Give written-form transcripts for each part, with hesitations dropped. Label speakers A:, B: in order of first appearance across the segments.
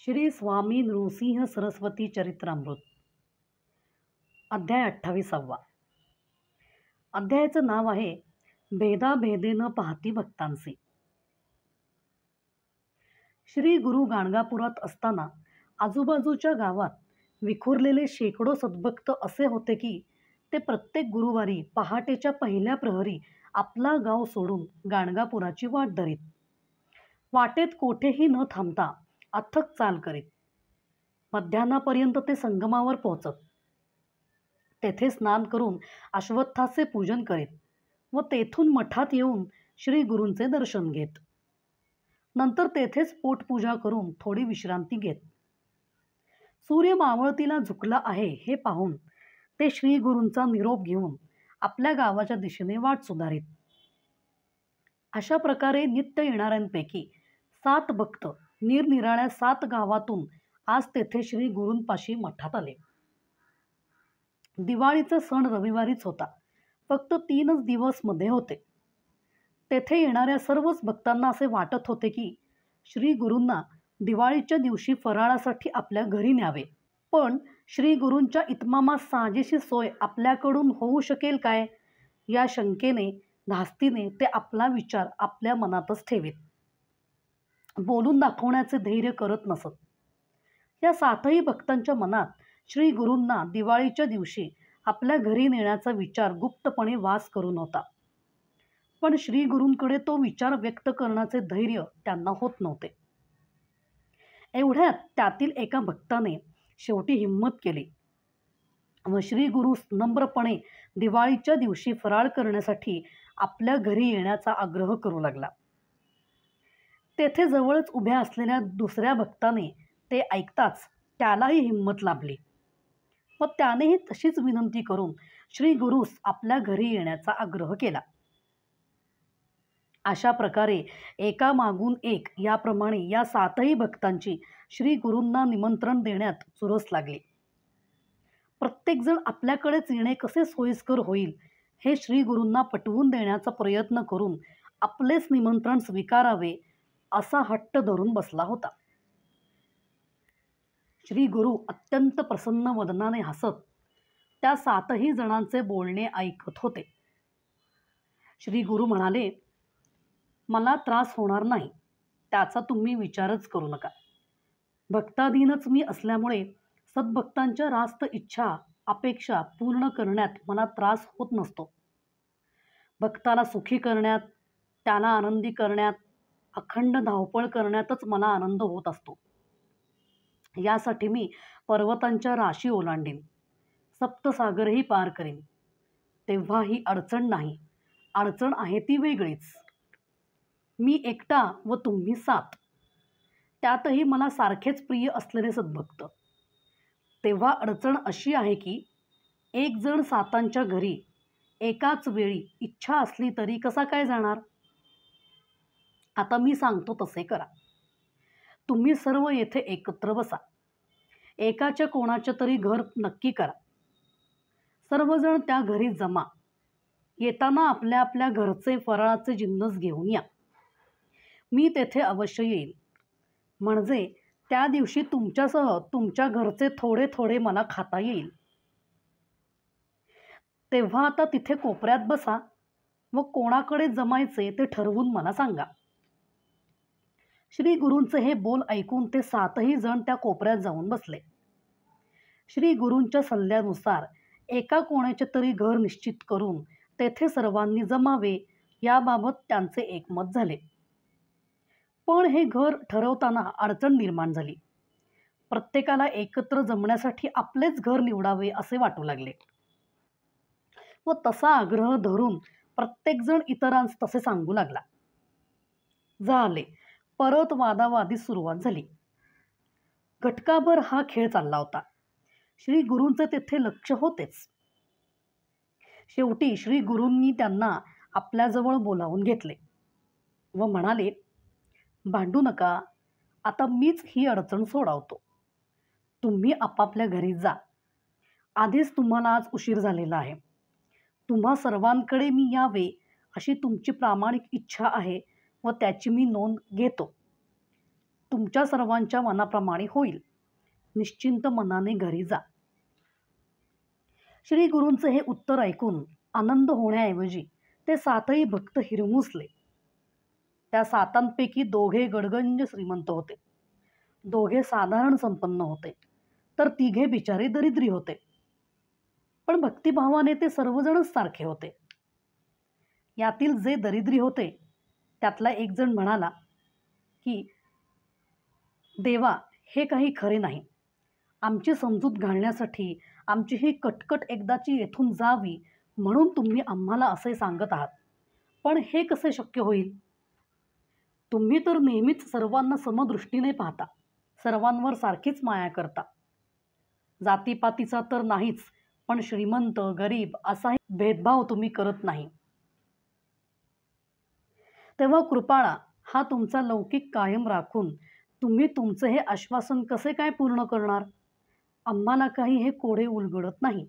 A: श्री स्वामी नृसिंह सरस्वती चरित्रामृत अध्याय 28वा। अध्यायाचं नाव आहे भेदाभेदे न पाहती भक्तांचे। श्री गुरु गाणगापुरात असताना आजूबाजूच्या गावात विखुरलेले शेकडो सद्भक्त असे होते की ते प्रत्येक गुरुवारी पहाटेच्या पहिल्या प्रहरी आपला गाव सोडून गाणगापुराची वाट धरीत. वाटेत कोठेही न थांबता अथक चाल करीत. मध्यान्हापर्यंत ते संगमावर पोहोचत. तेथे स्नान करून अश्वत्थाचे पूजन करीत व तेथून मठात येऊन श्री गुरूंचे दर्शन घेत. नंतर तेथेच पोटपूजा करून थोडी विश्रांती घेत. सूर्य मावळतीला झुकला आहे हे पाहून ते श्री गुरूंचा निरोप घेऊन आपल्या गावाच्या दिशेने वाट सुधारित. अशा प्रकारे नित्य येणाऱ्यांपैकी 7 भक्त निरनिराळ्या 7 गावातून आज तेथे श्री गुरूंपाशी मठात आले. दिवाळीचा सण रविवारीच होता. फक्त 3च दिवस मध्ये होते. तेथे येणाऱ्या सर्वच भक्तांना असे वाटत होते की श्री गुरूंना दिवाळीच्या दिवशी फराळासाठी आपल्या घरी न्यावे. पण श्री गुरूंच्या इतमामात साजेशी सोय आपल्याकडून होऊ शकेल काय या शंकेने धास्तीने ते आपला विचार आपल्या मनातच ठेवीत. बोलून दाखवण्याचे धैर्य करत नसत. या 7ही भक्तांच्या मनात श्री गुरूंना दिवाळीच्या दिवशी आपल्या घरी नेण्याचा विचार गुप्तपणे वास करू नव्हता. पण श्री गुरूंकडे तो विचार व्यक्त करण्याचे धैर्य त्यांना होत नव्हते. एवढ्यात त्यातील एका भक्ताने शेवटी हिंमत केली व श्री गुरु नम्रपणे दिवाळीच्या दिवशी फराळ करण्यासाठी आपल्या घरी येण्याचा आग्रह करू लागला. तेथे जवळच उभ्या असलेल्या दुसऱ्या भक्ताने ते ऐकताच त्यालाही हिंमत लाभली व त्यानेही तशीच विनंती करून श्री गुरूस आपल्या घरी येण्याचा आग्रह केला. अशा प्रकारे एकामागून एक याप्रमाणे या 7ही भक्तांची श्री गुरूंना निमंत्रण देण्यात चुरस लागली. प्रत्येकजण आपल्याकडेच येणे कसे सोयीस्कर होईल हे श्री गुरूंना पटवून देण्याचा प्रयत्न करून आपलेच निमंत्रण स्वीकारावे असा हट्ट धरून बसला होता. श्री गुरु अत्यंत प्रसन्न वदनाने हसत त्या 7ही जणांचे बोलणे ऐकत होते. श्री गुरु म्हणाले, मला त्रास होणार नाही त्याचा तुम्ही विचारच करू नका. भक्ताधीनच मी असल्यामुळे सद्भक्तांच्या रास्त इच्छा अपेक्षा पूर्ण करण्यात मला त्रास होत नसतो. भक्ताला सुखी करण्यात त्याला आनंदी करण्यात अखंड धावपळ करण्यातच मला आनंद होत असतो. यासाठी मी पर्वतांच्या राशी ओलांडीन, सप्तसागरही पार करीन. तेव्हा ही अडचण नाही. अडचण आहे ती वेगळीच. मी एकटा व तुम्ही 7, त्यातही मला सारखेच प्रिय असलेले सद्भक्त. तेव्हा अडचण अशी आहे की एक जण 7च्या घरी एकाच वेळी इच्छा असली तरी कसा काय जाणार. आता मी सांगतो तसे करा. तुम्ही सर्व येथे एकत्र बसा. एकाच्या कोणाच्या तरी घर नक्की करा. सर्वजण त्या घरी जमा. येताना आपल्या आपल्या घरचे फराळाचे जिन्नस घेऊन या. मी तेथे अवश्य येईल. म्हणजे त्या दिवशी तुमच्यासह तुमच्या घरचे थोडे थोडे मला खाता येईल. तेव्हा आता तिथे कोपऱ्यात बसा व कोणाकडे जमायचे ते ठरवून मला सांगा. श्री गुरूंचे हे बोल ऐकून ते 7ही जण त्या कोपऱ्यात जाऊन बसले. श्री गुरूंच्या सल्ल्यानुसार एका कोणाचे तरी घर निश्चित करून तेथे सर्वांनी जमावे याबाबत त्यांचे एकमत झाले. पण हे घर ठरवताना अडचण निर्माण झाली. प्रत्येकाला एकत्र जमण्यासाठी आपलेच घर निवडावे असे वाटू लागले व तसा आग्रह धरून प्रत्येकजण इतरांस तसे सांगू लागला. झाले. परत वादावादी सुरुवात झाली. घटकाभर हा खेळ चालला होता. श्री गुरूंचे तेथे लक्ष होतेच. शेवटी श्री गुरूंनी त्यांना आपल्याजवळ बोलावून घेतले व म्हणाले, भांडू नका. आता मीच ही अडचण सोडवतो. तुम्ही आपापल्या घरी जा. आधीच तुम्हाला आज उशीर झालेला आहे. तुम्हा सर्वांकडे मी यावे अशी तुमची प्रामाणिक इच्छा आहे व त्याची मी नोंद घेतो. तुमच्या सर्वांच्या मनाप्रमाणे होईल. निश्चिंत मनाने घरी जा. श्री गुरूंचं हे उत्तर ऐकून आनंद होण्याऐवजी ते सातही भक्त हिरमुसले. त्या सातांपैकी दोघे गडगंज श्रीमंत होते, दोघे साधारण संपन्न होते, तर तिघे बिचारे दरिद्री होते. पण भक्तिभावाने ते सर्वजणच सारखे होते. यातील जे दरिद्री होते त्यातला एक जण म्हणाला की देवा, हे काही खरे नाही. आमची समजूत घालण्यासाठी आमची ही कटकट एकदाची येथून जावी म्हणून तुम्ही आम्हाला असे सांगत आहात. पण हे कसे शक्य होईल? तुम्ही तर नेहमीच सर्वांना समदृष्टीने पाहता, सर्वांवर सारखीच माया करता. जातीपातीचा तर नाहीच, पण श्रीमंत गरीब असाही भेदभाव तुम्ही करत नाही. तेव्हा कृपाळा, हा तुमचा लौकिक कायम राखून तुम्ही तुमचे हे आश्वासन कसे काय पूर्ण करणार? आम्हाला काही हे कोडे उलगडत नाही.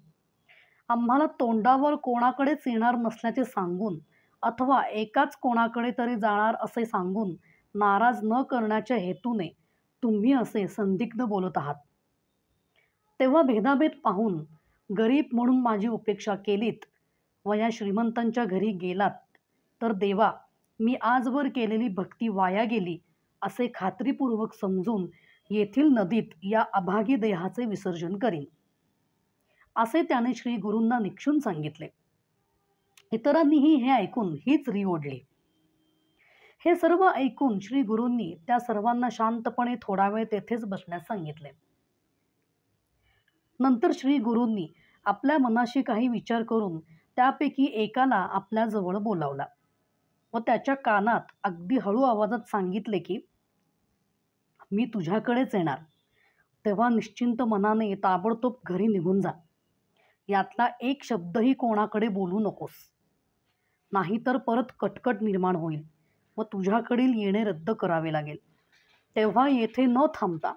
A: आम्हाला तोंडावर कोणाकडेच येणार नसल्याचे सांगून अथवा एकाच कोणाकडे तरी जाणार असे सांगून नाराज न करण्याच्या हेतूने तुम्ही असे संदिग्ध बोलत आहात. तेव्हा भेदाभेद पाहून गरीब म्हणून माझी उपेक्षा केलीत व या श्रीमंतांच्या घरी गेलात तर देवा, मी आजवर केलेली भक्ती वाया गेली असे खात्रीपूर्वक समजून येथील नदीत या अभागी देहाचे विसर्जन करीन, असे त्याने श्री गुरूंना निक्षून सांगितले. इतरांनीही हे ऐकून हीच री ओढली. हे सर्व ऐकून श्री गुरूंनी त्या सर्वांना शांतपणे थोडा वेळ तेथेच बसण्यास सांगितले. नंतर श्री गुरूंनी आपल्या मनाशी काही विचार करून त्यापैकी एकाला आपल्या जवळ बोलावला व त्याच्या कानात अगदी हळू आवाजात सांगितले की मी तुझ्याकडेच येणार, तेव्हा निश्चिंत मनाने ताबडतोब घरी निघून जा. यातला एक शब्दही कोणाकडे बोलू नकोस, नाहीतर परत कटकट निर्माण होईल व तुझ्याकडील येणे रद्द करावे लागेल. तेव्हा येथे न थांबता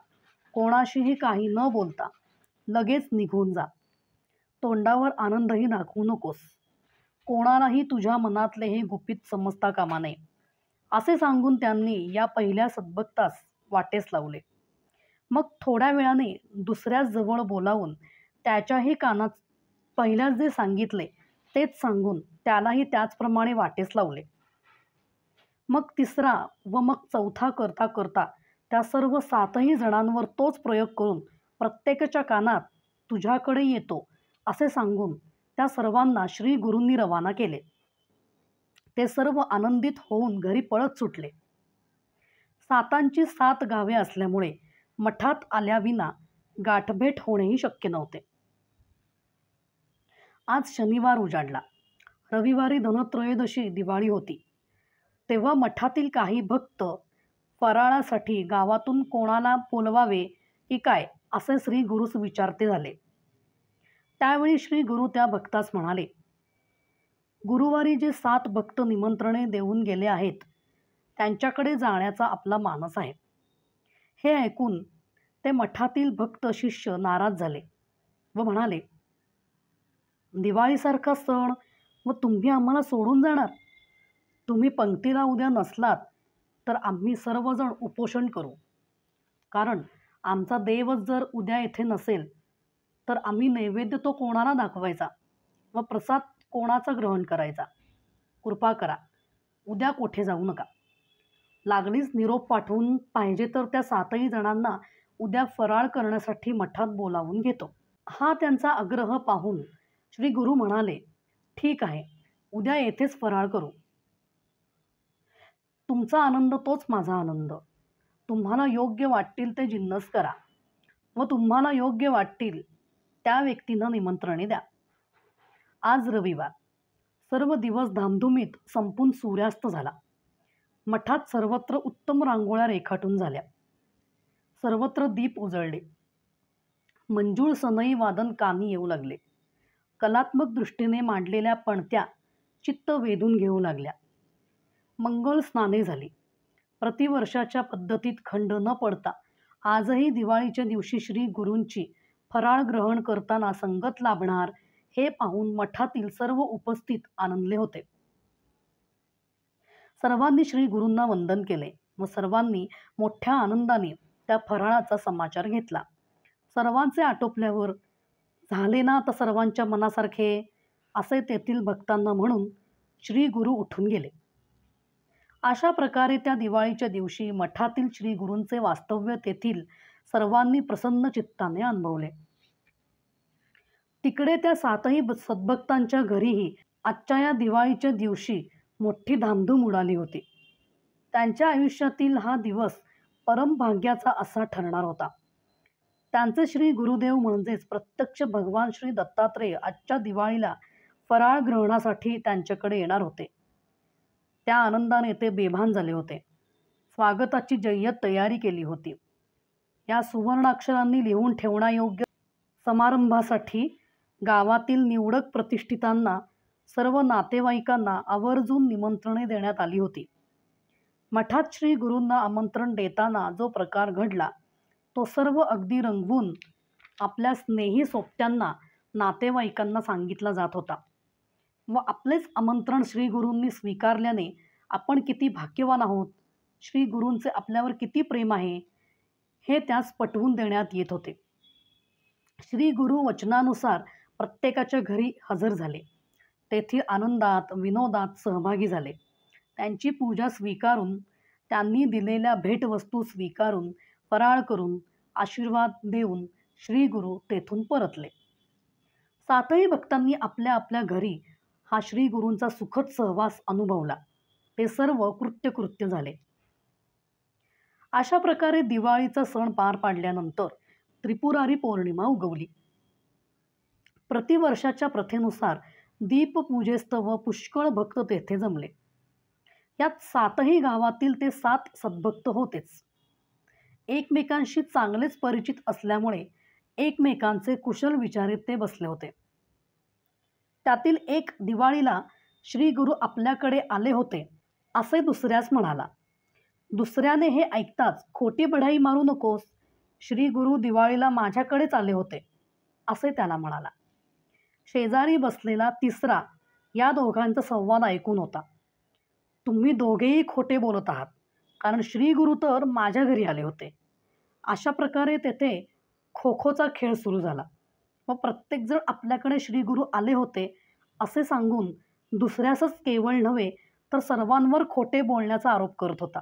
A: कोणाशीही काही न बोलता लगेच निघून जा. तोंडावर आनंदही दाखवू नकोस. कोणालाही तुझ्या मनातले हे गुपित समजता कामा नये, असे सांगून त्यांनी या पहिल्या सद्भक्तास वाटेस लावले. मग थोड्या वेळाने दुसऱ्याच जवळ बोलावून त्याच्याही कानात पहिल्याच जे सांगितले तेच सांगून त्यालाही त्याचप्रमाणे वाटेस लावले. मग तिसरा व मग चौथा करता करता त्या सर्व सातही जणांवर तोच प्रयोग करून प्रत्येकाच्या कानात तुझ्याकडे येतो असे सांगून त्या सर्वांना श्री गुरूंनी रवाना केले. ते सर्व आनंदित होऊन घरी पळत सुटले. सातांची 7 गावे असल्यामुळे मठात आल्याविना गाठभेट होणेही शक्य नव्हते. आज शनिवार उजाडला. रविवारी धनत्रयोदशी दिवाळी होती. तेव्हा मठातील काही भक्त फराळासाठी गावातून कोणाला बोलवावे की काय असे श्री गुरूस विचारते झाले. त्यावेळी श्री गुरु त्या भक्तास म्हणाले, गुरुवारी जे 7 भक्त निमंत्रणे देऊन गेले आहेत त्यांच्याकडे जाण्याचा आपला मानस आहे. हे ऐकून ते मठातील भक्त शिष्य नाराज झाले व म्हणाले, दिवाळीसारखा सण व तुम्ही आम्हाला सोडून जाणार? तुम्ही पंक्तीला उद्या नसलात तर आम्ही सर्वजण उपोषण करू, कारण आमचा देवच जर उद्या येथे नसेल तर आम्ही नैवेद्य तो कोणाला दाखवायचा व प्रसाद कोणाचा ग्रहण करायचा? कृपा करा, उद्या कोठे जाऊ नका. लागलीच निरोप पाठवून पाहिजे तर त्या 7ही जणांना उद्या फराळ करण्यासाठी मठात बोलावून घेतो. हा त्यांचा आग्रह पाहून श्री गुरु म्हणाले, ठीक आहे, उद्या येथेच फराळ करू. तुमचा आनंद तोच माझा आनंद. तुम्हाला योग्य वाटतील ते जिन्नस करा व तुम्हाला योग्य वाटतील त्या व्यक्तींना निमंत्रणे द्या. आज रविवार. सर्व दिवस धामधुमीत संपून सूर्यास्त झाला. मठात सर्वत्र उत्तम रांगोळ्या रेखाटून झाल्या. सर्वत्र दीप उजळले. मंजूळ सनई वादन कानी येऊ लागले. कलात्मक दृष्टीने मांडलेल्या पणत्या चित्त वेधून घेऊ लागल्या. मंगल स्नाने झाली. प्रतिवर्षाच्या पद्धतीत खंड न पडता आजही दिवाळीच्या दिवशी श्री गुरूंची फराळ ग्रहण करताना संगत लाभणार हे पाहून मठातील सर्व उपस्थित आनंदले होते. सर्वांनी श्री गुरूंना वंदन केले व सर्वांनी मोठ्या आनंदाने त्या फराळाचा समाचार घेतला. सर्वांचे आटोपल्यावर झाले ना तर सर्वांच्या मनासारखे असे तेथील भक्तांना म्हणून श्री गुरु उठून गेले. अशा प्रकारे त्या दिवाळीच्या दिवशी मठातील श्री गुरूंचे वास्तव्य तेथील सर्वांनी प्रसन्न चित्ताने अनुभवले. तिकडे त्या सातही सद्भक्तांच्या घरीही आजच्या या दिवाळीच्या दिवशी मोठी धामधूम उडाली होती. त्यांच्या आयुष्यातील हा दिवस परमभाग्याचा असा ठरणार होता. त्यांचे श्री गुरुदेव म्हणजेच प्रत्यक्ष भगवान श्री दत्तात्रेय आजच्या दिवाळीला फराळ ग्रहणासाठी त्यांच्याकडे येणार होते. त्या आनंदाने ते बेभान झाले होते. स्वागताची जय्यत तयारी केली होती. या सुवर्णाक्षरांनी लिहून ठेवण्यायोग्य समारंभासाठी गावातील निवडक प्रतिष्ठितांना, सर्व नातेवाईकांना आवर्जून निमंत्रणे देण्यात आली होती. मठात श्री गुरूंना आमंत्रण देताना जो प्रकार घडला तो सर्व अगदी रंगवून आपल्या स्नेही सोबत्यांना, नातेवाईकांना सांगितला जात होता. व आपलेच आमंत्रण श्री गुरूंनी स्वीकारल्याने आपण किती भाग्यवान आहोत, श्री गुरूंचे आपल्यावर किती प्रेम आहे, हे त्यास पटवून देण्यात येत होते. श्री गुरु वचनानुसार प्रत्येकाच्या घरी हजर झाले. तेथील आनंदात, विनोदात सहभागी झाले. त्यांची पूजा स्वीकारून, त्यांनी दिलेल्या भेटवस्तू स्वीकारून, फराळ करून, आशीर्वाद देऊन श्री गुरु तेथून परतले. सातही भक्तांनी आपल्या आपल्या घरी हा श्री गुरूंचा सुखद सहवास अनुभवला. ते सर्व कृत्य झाले. अशा प्रकारे दिवाळीचा सण पार पाडल्यानंतर त्रिपुरारी पौर्णिमा उगवली. प्रतिवर्षाच्या प्रथेनुसार दीपपूजेस्तव पुष्कळ भक्त तेथे जमले. यात सातही गावातील ते 7 सद्भक्त होतेच. एकमेकांशी चांगलेच परिचित असल्यामुळे एकमेकांचे कुशल विचारीत ते बसले होते. त्यातील एक दिवाळीला श्री गुरु आपल्याकडे आले होते असे दुसऱ्यास म्हणाला. दुसऱ्याने हे ऐकताच खोटी बढाई मारू नकोस, श्री गुरु दिवाळीला माझ्याकडेच आले होते असे त्याला म्हणाला. शेजारी बसलेला तिसरा या दोघांचा संवाद ऐकून होता. तुम्ही दोघेही खोटे बोलत आहात, कारण श्री गुरु तर माझ्या घरी आले होते. अशा प्रकारे तेथे खो-खोचा खेळ सुरू झाला व प्रत्येकजण आपल्याकडे श्री गुरु आले होते असे सांगून दुसऱ्यासच केवळ नव्हे तर सर्वांवर खोटे बोलण्याचा आरोप करत होता.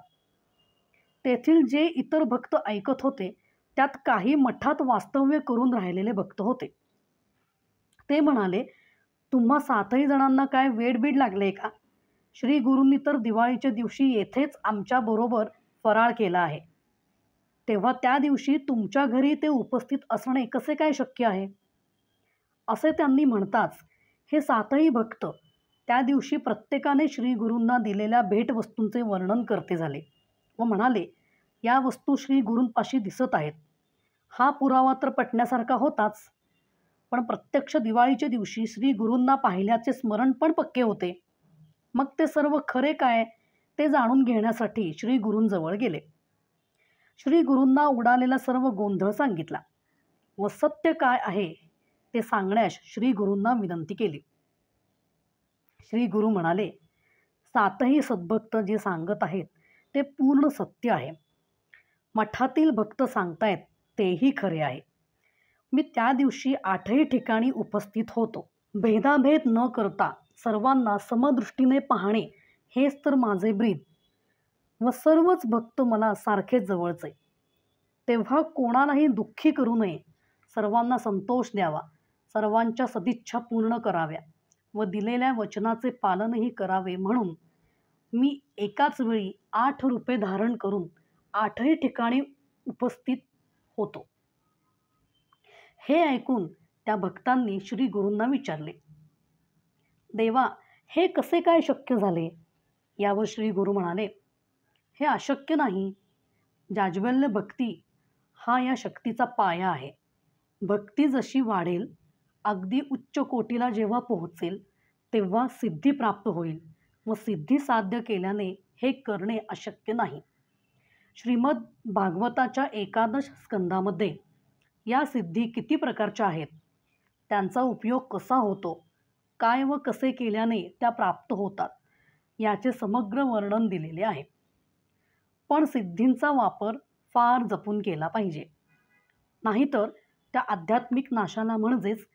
A: तेथील जे इतर भक्त ऐकत होते त्यात काही मठात वास्तव्य करून राहिलेले भक्त होते. ते म्हणाले, तुम्हा 7ही जणांना काय वेडबीड लागले का? श्री गुरूंनी तर दिवाळीच्या दिवशी येथेच आमच्याबरोबर फराळ केला आहे. तेव्हा त्या दिवशी तुमच्या घरी ते उपस्थित असणे कसे काय शक्य आहे? असे त्यांनी म्हणताच हे 7ही भक्त त्या दिवशी प्रत्येकाने श्री गुरूंना दिलेल्या भेटवस्तूंचे वर्णन करते झाले व म्हणाले, या वस्तू श्री गुरूंपाशी दिसत आहेत. हा पुरावा तर पटण्यासारखा होताच, पण प्रत्यक्ष दिवाळीच्या दिवशी श्री गुरूंना पाहिल्याचे स्मरण पण पक्के होते. मग ते सर्व खरे काय ते जाणून घेण्यासाठी श्री गुरूंजवळ गेले. श्री गुरूंना उडालेला सर्व गोंधळ सांगितला व सत्य काय आहे ते सांगण्यास श्री गुरूंना विनंती केली. श्री गुरु म्हणाले, 7ही सद्भक्त जे सांगत आहेत ते पूर्ण सत्य आहे. मठातील भक्त सांगतायत तेही खरे आहे. मी त्या दिवशी 8ही ठिकाणी उपस्थित होतो. भेदाभेद न करता सर्वांना समदृष्टीने पाहणे हेच तर माझे ब्रीद व सर्वच भक्त मला सारखेच जवळचे. तेव्हा कोणालाही दुःखी करू नये, सर्वांना संतोष द्यावा, सर्वांच्या सदिच्छा पूर्ण कराव्या व दिलेल्या वचनाचे पालनही करावे म्हणून मी एकाच वेळी 8 रूपे धारण करून 8ही ठिकाणी उपस्थित होतो. हे ऐकून त्या भक्तांनी श्री गुरूंना विचारले, देवा, हे कसे काय शक्य झाले? यावर श्री गुरु म्हणाले, हे अशक्य नाही. जाज्वल्य भक्ती हा या शक्तीचा पाया आहे. भक्ती जशी वाढेल, अगदी उच्च कोटीला जेव्हा पोहोचेल तेव्हा सिद्धी प्राप्त होईल व सिद्धी साध्य केल्याने हे करणे अशक्य नाही. श्रीमद भागवताच्या 11 स्कंदामध्ये या सिद्धी किती प्रकारच्या आहेत, त्यांचा उपयोग कसा होतो, काय व कसे केल्याने त्या प्राप्त होतात याचे समग्र वर्णन दिलेले आहे. पण सिद्धींचा वापर फार जपून केला पाहिजे, नाहीतर त्या आध्यात्मिक नाशाला म्हणजेच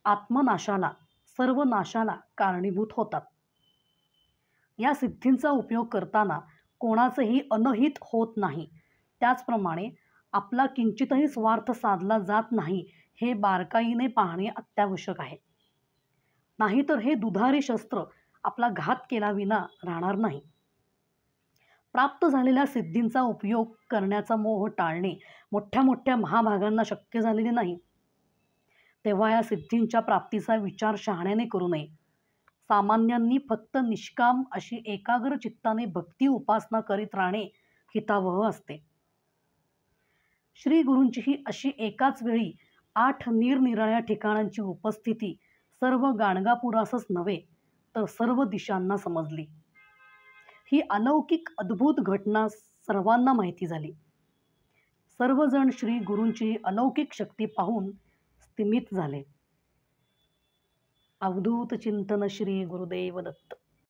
A: आत्मनाशाला, सर्व नाशाला कारणीभूत होतात. या सिद्धींचा उपयोग करताना कोणाचेही अनहित होत नाही, त्याचप्रमाणे आपला किंचितही स्वार्थ साधला जात नाही हे बारकाईने पाहणे अत्यावश्यक आहे. नाहीतर हे दुधारी शस्त्र आपला घात केल्याविना राहणार नाही. प्राप्त झालेल्या सिद्धींचा उपयोग करण्याचा मोह टाळणे मोठ्या मोठ्या महाभागांना शक्य झालेले नाही. तेव्हा या सिद्धींच्या प्राप्तीचा विचार शहाण्याने करू नये. सामान्यांनी फक्त निष्काम अशी एकाग्र चित्ताने भक्ती उपासना करीत राहणे हितावह असते. श्री गुरूंची ही अशी एकाच वेळी 8 निरनिराळ्या ठिकाणांची उपस्थिती सर्व गाणगापुरासच नव्हे तर सर्व दिशांना समजली. ही अलौकिक अद्भुत घटना सर्वांना माहिती झाली. सर्वजण श्री गुरूंची अलौकिक शक्ती पाहून स्तिमित झाले. अवधूत चिंतन श्री गुरुदेव दत्त.